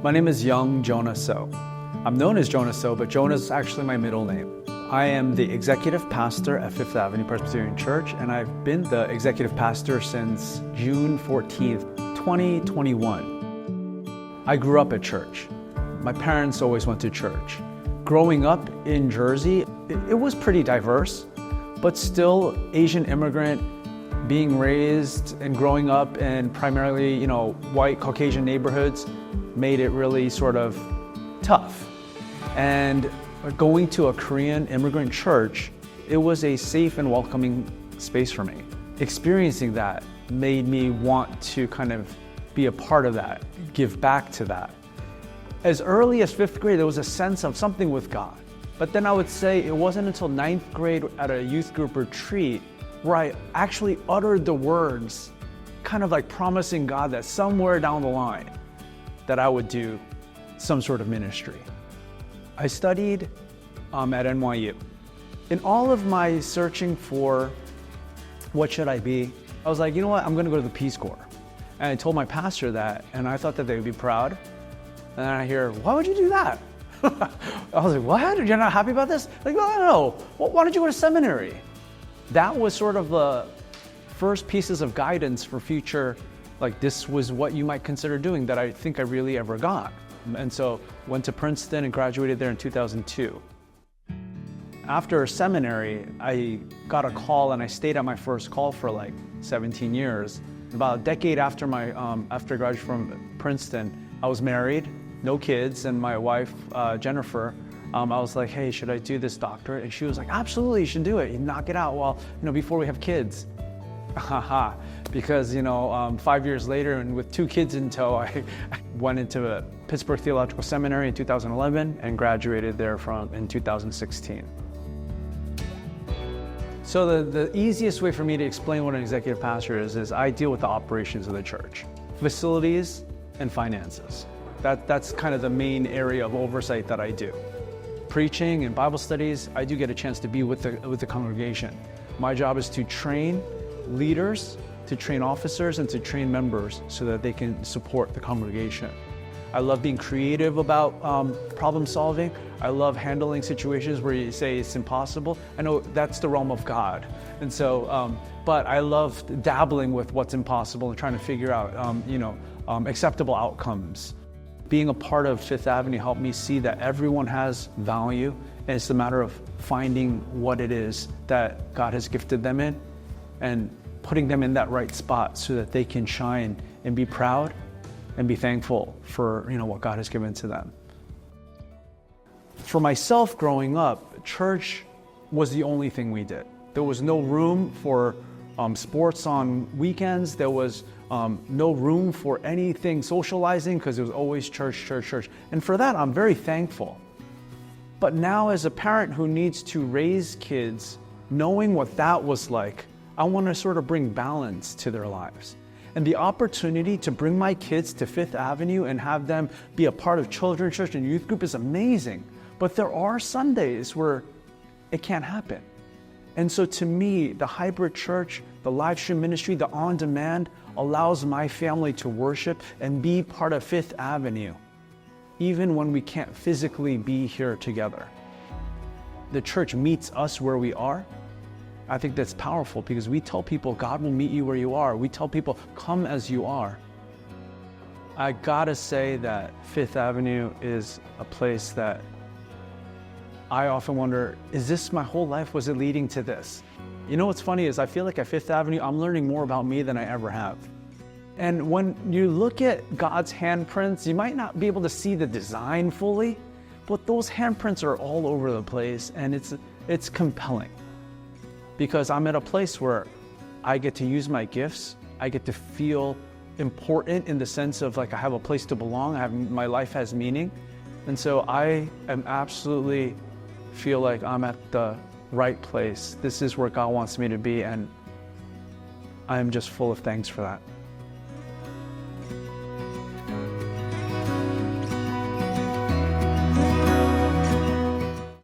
My name is young Jonah So. I'm known as Jonah So, but Jonah is actually my middle name. I am the executive pastor at Fifth Avenue Presbyterian Church, and I've been the executive pastor since June 14th, 2021. I grew up at church. My parents always went to church. Growing up in Jersey, it was pretty diverse, but still Asian immigrant, being raised and growing up in primarily, white Caucasian neighborhoods made it really sort of tough. And going to a Korean immigrant church, it was a safe and welcoming space for me. Experiencing that made me want to kind of be a part of that, give back to that. As early as 5th grade, there was a sense of something with God. But then I would say it wasn't until 9th grade at a youth group retreat where I actually uttered the words, kind of like promising God that somewhere down the line that I would do some sort of ministry. I studied at NYU. In all of my searching for what should I be, I was like, you know what, I'm gonna go to the Peace Corps. And I told my pastor that, and I thought that they would be proud. And then I hear, why would you do that? I was like, what? You're not happy about this? Like, no. Well, why don't you go to seminary? That was sort of the first pieces of guidance for future, like this was what you might consider doing that I think I really ever got. And so went to Princeton and graduated there in 2002. After seminary, I got a call and I stayed at my first call for like 17 years. About a decade after after I graduated from Princeton, I was married, no kids, and my wife, Jennifer, I was like, hey, should I do this doctorate? And she was like, absolutely, you should do it. You knock it out while, before we have kids. Haha, because 5 years later and with 2 kids in tow, I went into Pittsburgh Theological Seminary in 2011 and graduated there in 2016. So the easiest way for me to explain what an executive pastor is I deal with the operations of the church, facilities and finances. That's kind of the main area of oversight that I do. Preaching and Bible studies, I do get a chance to be with the congregation. My job is to train leaders, to train officers, and to train members so that they can support the congregation. I love being creative about problem solving. I love handling situations where you say it's impossible. I know that's the realm of God. And so, but I love dabbling with what's impossible and trying to figure out, acceptable outcomes. Being a part of Fifth Avenue helped me see that everyone has value, and it's a matter of finding what it is that God has gifted them in and putting them in that right spot so that they can shine and be proud and be thankful for what God has given to them. For myself growing up, church was the only thing we did. There was no room for sports on weekends. There was no room for anything socializing because it was always church. And for that, I'm very thankful. But now as a parent who needs to raise kids, knowing what that was like, I want to sort of bring balance to their lives. And the opportunity to bring my kids to Fifth Avenue and have them be a part of children's church and youth group is amazing. But there are Sundays where it can't happen. And so to me, the hybrid church, the live stream ministry, the on-demand allows my family to worship and be part of Fifth Avenue, even when we can't physically be here together. The church meets us where we are. I think that's powerful because we tell people God will meet you where you are. We tell people, come as you are. I gotta say that Fifth Avenue is a place that I often wonder, is this my whole life? Was it leading to this? What's funny is I feel like at Fifth Avenue, I'm learning more about me than I ever have. And when you look at God's handprints, you might not be able to see the design fully, but those handprints are all over the place, and it's compelling. Because I'm at a place where I get to use my gifts, I get to feel important in the sense of like I have a place to belong, my life has meaning. And so I am absolutely feel like I'm at the right place. This is where God wants me to be, and I am just full of thanks for that.